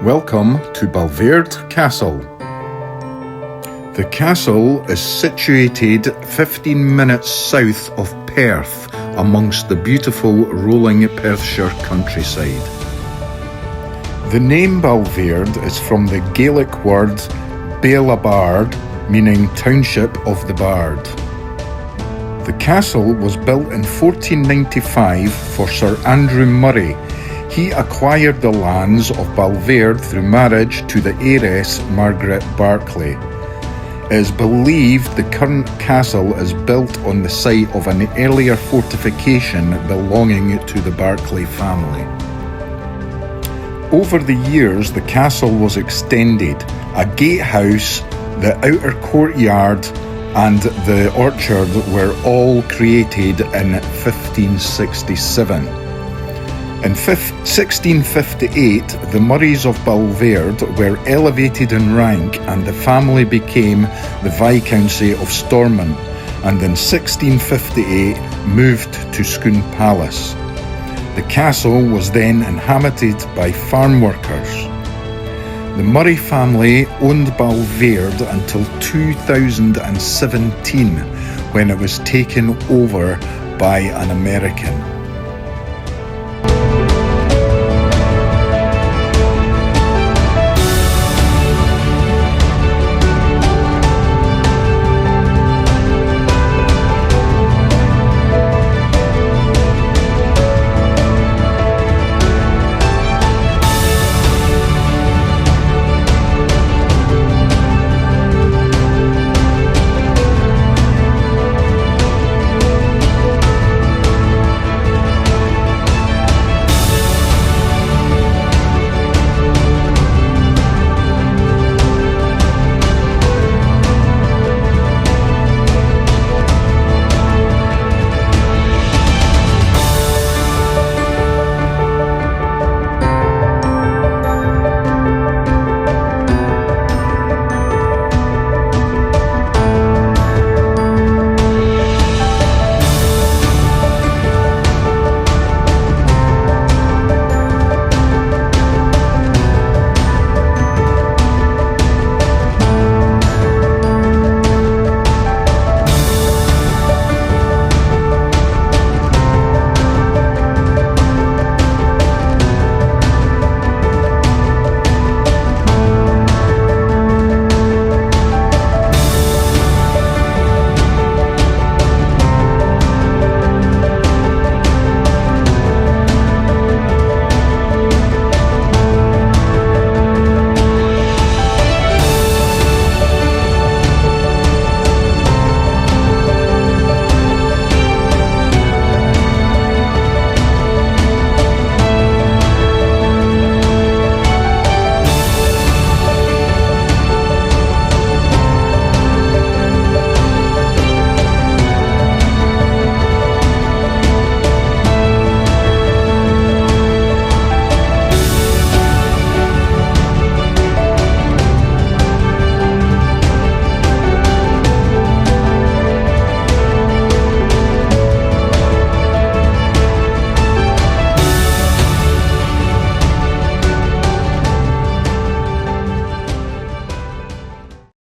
Welcome to Balvaird Castle. The castle is situated 15 minutes south of Perth, amongst the beautiful rolling Perthshire countryside. The name Balvaird is from the Gaelic word Balvaird, meaning township of the Bard. The castle was built in 1495 for Sir Andrew Murray. He acquired the lands of Balvaird through marriage to the heiress Margaret Barclay. It is believed the current castle is built on the site of an earlier fortification belonging to the Barclay family. Over the years, the castle was extended. A gatehouse, the outer courtyard, and the orchard were all created in 1567. In 1658, the Murrays of Balvaird were elevated in rank and the family became the Viscountcy of Stormont, and in 1658 moved to Scone Palace. The castle was then inhabited by farm workers. The Murray family owned Balvaird until 2017, when it was taken over by an American.